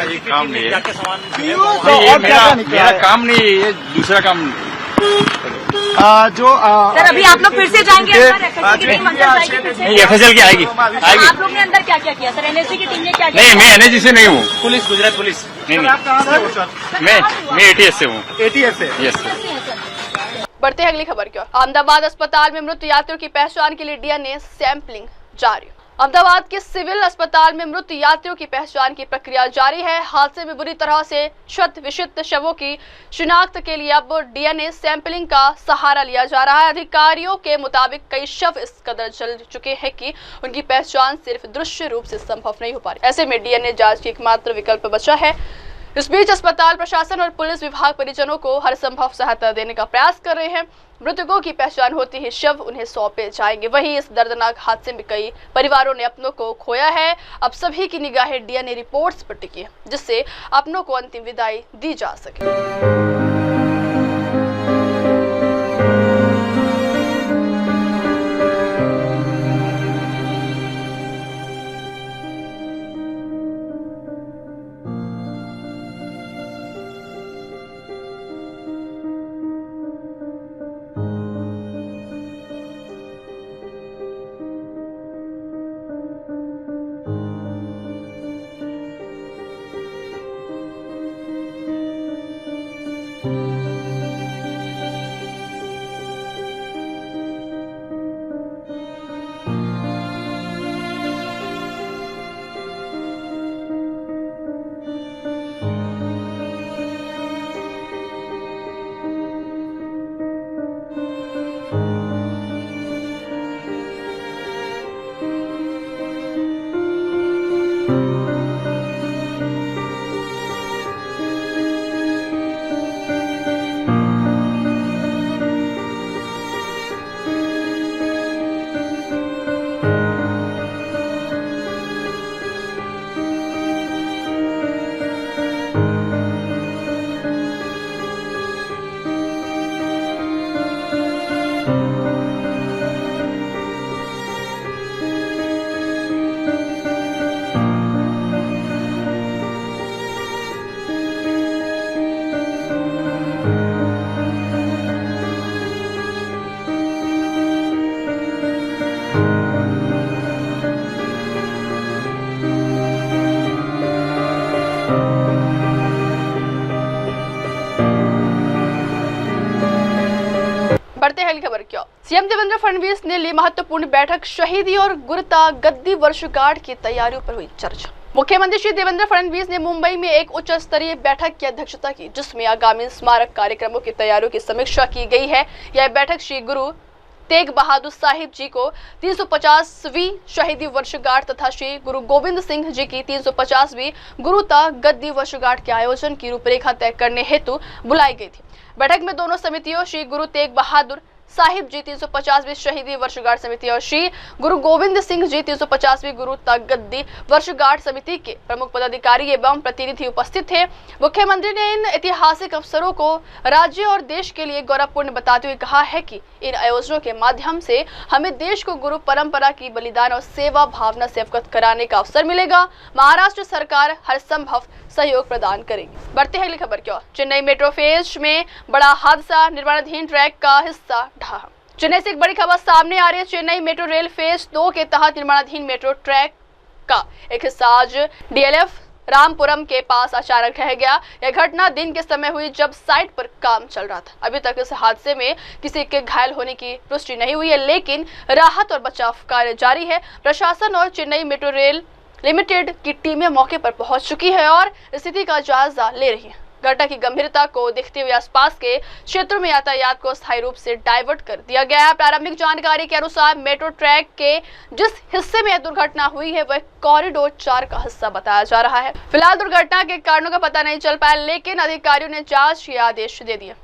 ये काम नहीं है। मेरा काम नहीं है, ये दूसरा काम सर अभी आप लोग फिर से जाएंगे नहीं, एफएसएल की आएगी। आप लोग ने अंदर क्या क्या किया सर? एनएसजी की टीम ने क्या किया? नहीं, मैं एनएसजी से नहीं हूँ। Police, Gujarat police. नहीं, मैं एटीएस से हूँ। एटीएस से? Yes sir. बढ़ते हैं अगली खबर की ओर। अहमदाबाद अस्पताल में मृत यात्रियों की पहचान के लिए डीएनए सैंपलिंग जारी। अहमदाबाद के सिविल अस्पताल में मृत यात्रियों की पहचान की प्रक्रिया जारी है। हादसे में बुरी तरह से क्षत विक्षत शवों की शिनाख्त के लिए अब डीएनए सैंपलिंग का सहारा लिया जा रहा है। अधिकारियों के मुताबिक कई शव इस कदर जल चुके हैं कि उनकी पहचान सिर्फ दृश्य रूप से संभव नहीं हो पा रही। ऐसे में डीएनए जांच की एकमात्र विकल्प बचा है। इस बीच अस्पताल प्रशासन और पुलिस विभाग परिजनों को हर संभव सहायता देने का प्रयास कर रहे हैं। मृतकों की पहचान होती ही शव उन्हें सौंपे जाएंगे। वहीं इस दर्दनाक हादसे में कई परिवारों ने अपनों को खोया है। अब सभी की निगाहें डीएनए रिपोर्ट्स पर टिकी है, जिससे अपनों को अंतिम विदाई दी जा सके। बढ़ते हैं अगली खबर की ओर। सीएम देवेंद्र फडणवीस ने ली महत्वपूर्ण बैठक। शहीदी और गुरुता गद्दी वर्षगांठ की तैयारियों पर हुई चर्चा। मुख्यमंत्री श्री देवेंद्र फडणवीस ने मुंबई में एक उच्च स्तरीय बैठक की अध्यक्षता की, जिसमें आगामी स्मारक कार्यक्रमों की तैयारियों की समीक्षा की गई है। यह बैठक श्री गुरु तेग बहादुर साहिब जी को 350वीं शहीदी वर्षगांठ तथा श्री गुरु गोविंद सिंह जी की 350वीं गुरुता गद्दी वर्षगांठ के आयोजन की रूपरेखा तय करने हेतु बुलाई गई थी। बैठक में दोनों समितियों श्री गुरु तेग बहादुर साहिब जी 350वीं शहीदी वर्षगांठ समिति और श्री गुरु गोविंद सिंह जी 350वीं गुरुता गद्दी वर्षगांठ समिति के प्रमुख पदाधिकारी एवं प्रतिनिधि उपस्थित थे। मुख्यमंत्री ने इन ऐतिहासिक अवसरों को राज्य और देश के लिए गौरवपूर्ण बताते हुए कहा है कि इन आयोजनों के माध्यम से हमें देश को गुरु परंपरा की बलिदान और सेवा भावना से अवगत कराने का अवसर मिलेगा। महाराष्ट्र सरकार हर संभव सहयोग प्रदान करेगी। बढ़ते हैं अगली खबर की ओर। चेन्नई मेट्रो फेज में बड़ा हादसा, निर्माणाधीन ट्रैक का हिस्सा ढहा। चेन्नई से एक बड़ी खबर सामने आ रही है। चेन्नई मेट्रो रेल फेज 2 के तहत निर्माणाधीन मेट्रो ट्रैक का एक हिस्सा आज डीएलएफ रामपुरम के पास अचानक ढह गया। यह घटना दिन के समय हुई जब साइट पर काम चल रहा था। अभी तक इस हादसे में किसी के घायल होने की पुष्टि नहीं हुई है, लेकिन राहत और बचाव कार्य जारी है। प्रशासन और चेन्नई मेट्रो रेल लिमिटेड की टीमें मौके पर पहुंच चुकी है और स्थिति का जायजा ले रही है। घटना की गंभीरता को देखते हुए आसपास के क्षेत्रों में यातायात को स्थायी रूप से डाइवर्ट कर दिया गया है। प्रारंभिक जानकारी के अनुसार मेट्रो ट्रैक के जिस हिस्से में यह दुर्घटना हुई है वह कॉरिडोर 4 का हिस्सा बताया जा रहा है। फिलहाल दुर्घटना के कारणों का पता नहीं चल पाया, लेकिन अधिकारियों ने जांच के आदेश दे दिए।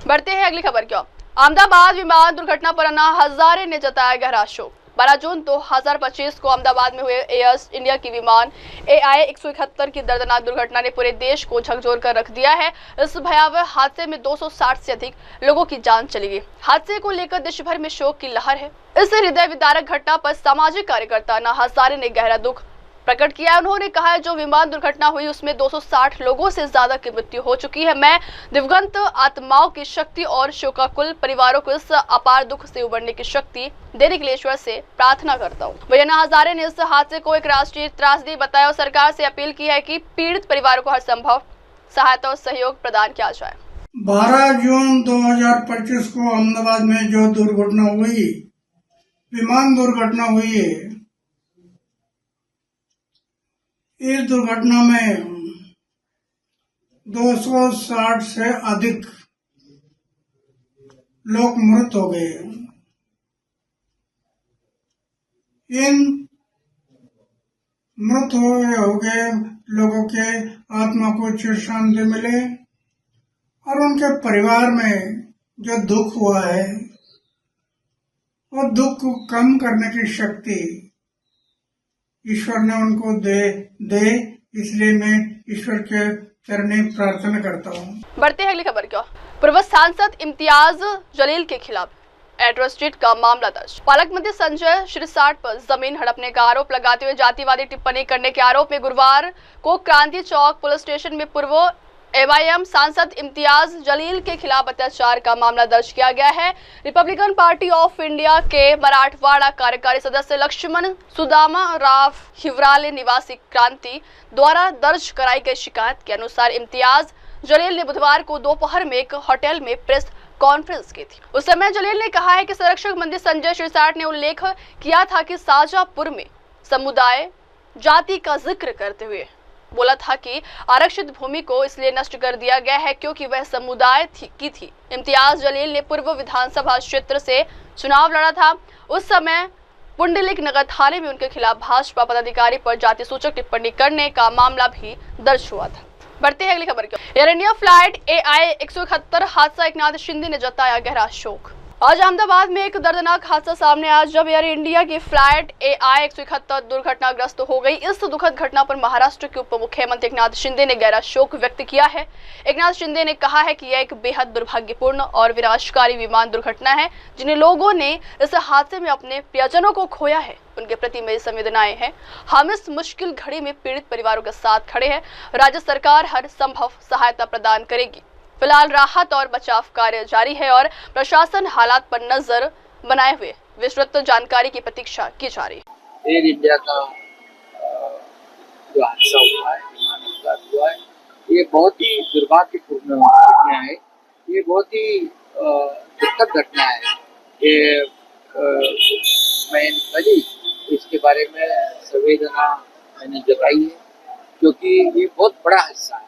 बढ़ते हैं अगली खबर की ओर। अहमदाबाद विमान दुर्घटना पर अन्ना हजारे ने जताया गहरा शोक। 12 जून 2025 को अहमदाबाद में हुए एयर इंडिया की विमान AI 171 की दर्दनाक दुर्घटना ने पूरे देश को झकझोर कर रख दिया है। इस भयावह हादसे में 260 से अधिक लोगों की जान चली गई। हादसे को लेकर देश भर में शोक की लहर है। इस हृदय विदारक घटना पर सामाजिक कार्यकर्ता अन्ना हजारे ने गहरा दुख प्रकट किया। उन्होंने कहा है जो विमान दुर्घटना हुई उसमें 260 लोगों से ज्यादा की मृत्यु हो चुकी है। मैं दिवंगत आत्माओं की शक्ति और शोकाकुल परिवारों को इस अपार दुख से उबरने की शक्ति देने के लिए ईश्वर से प्रार्थना करता हूँ। वही अन्ना हजारे ने इस हादसे को एक राष्ट्रीय त्रासदी बताया और सरकार से अपील की है कि पीड़ित परिवारों को हर संभव सहायता और सहयोग प्रदान किया जाए। 12 जून 2025 को अहमदाबाद में जो दुर्घटना हुई, विमान दुर्घटना हुई है, इस दुर्घटना में 260 से अधिक लोग मृत हो गए। इन मृत हो गए लोगों के आत्मा को चिर शांति मिले और उनके परिवार में जो दुख हुआ है वो दुख को कम करने की शक्ति ईश्वर ने उनको दे इसलिए मैं ईश्वर के चरणे प्रार्थना करता हूँ। बढ़ते हैं अगली खबर की ओर। पूर्व सांसद इम्तियाज जलील के खिलाफ एड्रेस स्ट्रीट का मामला दर्ज। पालक मंत्री संजय शिरसाट पर जमीन हड़पने का आरोप लगाते हुए जातिवादी टिप्पणी करने के आरोप में गुरुवार को क्रांति चौक पुलिस स्टेशन में पूर्व एमआईएम सांसद इम्तियाज जलील के खिलाफ अत्याचार का मामला दर्ज किया गया है। रिपब्लिकन पार्टी ऑफ इंडिया के मराठवाड़ा कार्यकारी सदस्य लक्ष्मण सुदामा राव हिवराले निवासी क्रांति द्वारा दर्ज कराई गई शिकायत के अनुसार इम्तियाज जलील ने बुधवार को दोपहर में एक होटल में प्रेस कॉन्फ्रेंस की थी। उस समय जलील ने कहा है कि संरक्षक मंत्री संजय शिरसाट ने उल्लेख किया था कि शाजापुर में समुदाय जाति का जिक्र करते हुए बोला था कि आरक्षित भूमि को इसलिए नष्ट कर दिया गया है क्योंकि वह समुदाय की थी। इम्तियाज जलील ने पूर्व विधानसभा क्षेत्र से चुनाव लड़ा था। उस समय पुंडलिक नगर थाने में उनके खिलाफ भाजपा पदाधिकारी पर जाति सूचक टिप्पणी करने का मामला भी दर्ज हुआ था। बढ़ते हैं अगली खबर की। एयर इंडिया फ्लाइट AI-171 हादसा एकनाथ शिंदे ने जताया गहरा शोक। आज अहमदाबाद में एक दर्दनाक हादसा सामने आया जब एयर इंडिया की फ्लाइट AI-171 दुर्घटनाग्रस्त हो गई। इस दुखद घटना पर महाराष्ट्र के उप मुख्यमंत्री एकनाथ शिंदे ने गहरा शोक व्यक्त किया है। एकनाथ शिंदे ने कहा है कि यह एक बेहद दुर्भाग्यपूर्ण और विनाशकारी विमान दुर्घटना है। जिन लोगों ने इस हादसे में अपने प्रियजनों को खोया है उनके प्रति मेरी संवेदनाएं हैं। हम इस मुश्किल घड़ी में पीड़ित परिवारों के साथ खड़े हैं। राज्य सरकार हर संभव सहायता प्रदान करेगी। फिलहाल राहत और बचाव कार्य जारी है और प्रशासन हालात पर नजर बनाए हुए विस्तृत जानकारी की प्रतीक्षा की जा रही है। एयर इंडिया का जो हादसा हुआ है, विमान हुआ है, ये बहुत ही दुर्भाग्यपूर्ण घटना है। ये बहुत ही दुखद घटना है। ये मैं कभी इसके बारे में संवेदना मैंने जताई है क्योंकि ये बहुत बड़ा हादसा है,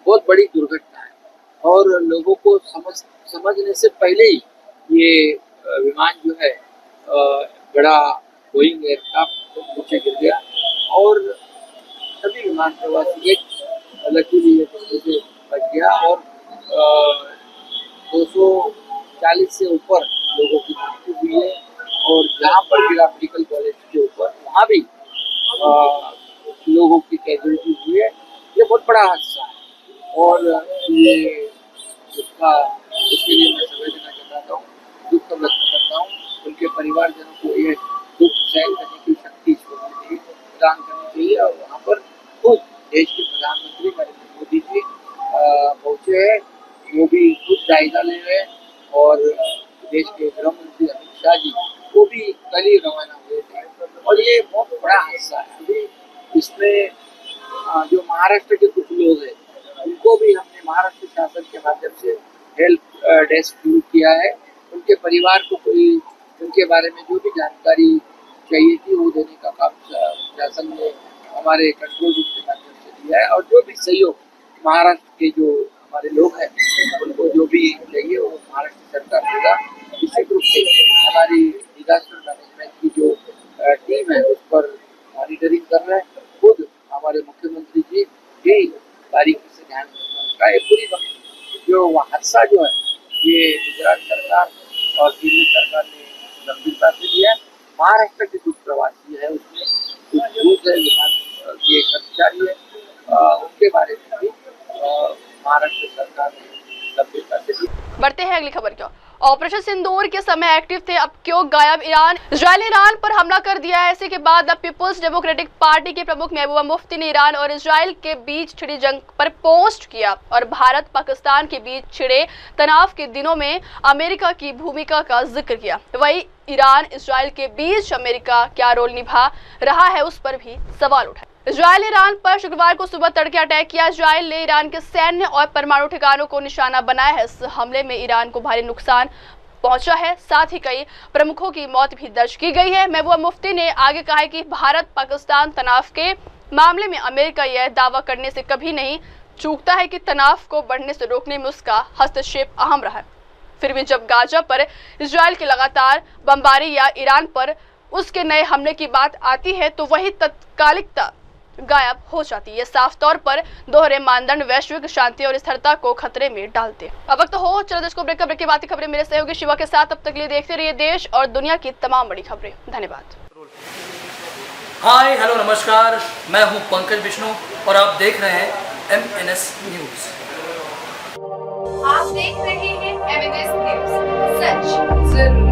बहुत बड़ी दुर्घटना है और लोगों को समझने से पहले ही ये विमान जो है बड़ा बोइंग एयरक्राफ्ट नीचे गिर गया और सभी विमान प्रवासी एक लकीली से बच गया और 240 से ऊपर लोगों की मृत्यु हुई है और जहाँ पर गिरा मेडिकल कॉलेज के ऊपर वहाँ भी लोगों की कैजुअलिटी हुई है। ये बहुत बड़ा हादसा है और ये उसके लिए मैं संवेदना जताता हूँ, दुख व्यक्त करता हूँ। उनके परिवारजनों को ये दुख सहन करने की शक्ति प्रदान करनी चाहिए और वहाँ पर खुद देश के प्रधानमंत्री नरेंद्र मोदी जी पहुँचे हैं, वो भी खुद जायजा ले रहे हैं और देश के गृह मंत्री अमित शाह जी वो भी कल ही रवाना हुए थे और ये बहुत बड़ा हादसा है। अभी इसमें जो महाराष्ट्र के कुछ लोग हैं उनको भी हमने महाराष्ट्र शासन के माध्यम से हेल्प डेस्क शुरू किया है। उनके परिवार को कोई उनके बारे में जो भी जानकारी चाहिए थी वो देने का काम शासन ने हमारे कंट्रोल रूम के माध्यम से दिया है और जो भी सहयोग महाराष्ट्र के जो हमारे लोग हैं उनको जो भी चाहिए वो महाराष्ट्र सरकार देगा। निश्चित रूप से हमारी डिजास्टर मैनेजमेंट की जो टीम है उस पर मॉनिटरिंग कर रहे हैं। खुद हमारे मुख्यमंत्री जी भी बारीकी से ध्यान रखा है। पूरी जो हादसा जो है ये गुजरात सरकार और दिल्ली सरकार ने गंभीरता से लिया है। महाराष्ट्र के कुछ प्रवासी है उसमें कुछ दूसरे विभाग के कर्मचारी है उनके बारे में भी महाराष्ट्र सरकार ने गंभीरता से लिया। बढ़ते हैं अगली खबर की। ऑपरेशन सिंदूर के समय एक्टिव थे, अब क्यों गायब? इजराइल ने ईरान पर हमला कर दिया है। ऐसे के बाद अब पीपुल्स डेमोक्रेटिक पार्टी के प्रमुख महबूबा मुफ्ती ने ईरान और इजराइल के बीच छिड़ी जंग पर पोस्ट किया और भारत पाकिस्तान के बीच छिड़े तनाव के दिनों में अमेरिका की भूमिका का जिक्र किया। वही ईरान इजराइल के बीच अमेरिका क्या रोल निभा रहा है उस पर भी सवाल उठाए। इजराइल ने ईरान पर शुक्रवार को सुबह तड़के अटैक किया। इजराइल ने ईरान के सैन्य और परमाणु ठिकानों को निशाना बनाया है। इस हमले में ईरान को भारी नुकसान पहुंचा है, साथ ही कई प्रमुखों की मौत भी दर्ज की गई है। महबूबा मुफ्ती ने आगे कहा है कि भारत पाकिस्तान तनाव के मामले में अमेरिका यह दावा करने से कभी नहीं चूकता है कि तनाव को बढ़ने से रोकने में उसका हस्तक्षेप अहम रहा है। फिर भी जब गाजा पर इजराइल की लगातार बमबारी या ईरान पर उसके नए हमले की बात आती है तो वही तत्कालिकता गायब हो जाती है। ये साफ तौर पर दोहरे मानदंड वैश्विक शांति और स्थिरता को खतरे में डालते हैं। अब वक्त हो चलो देश को ब्रेक की बातें खबरें मेरे सहयोगी शिवा के साथ। अब तक लिए देखते रहिए देश और दुनिया की तमाम बड़ी खबरें। धन्यवाद। हाय हेलो नमस्कार, मैं हूं पंकज विष्णु और आप देख रहे हैं MNS न्यूज। आप देख रहे हैं MNS न्यूज, सच जरूरी।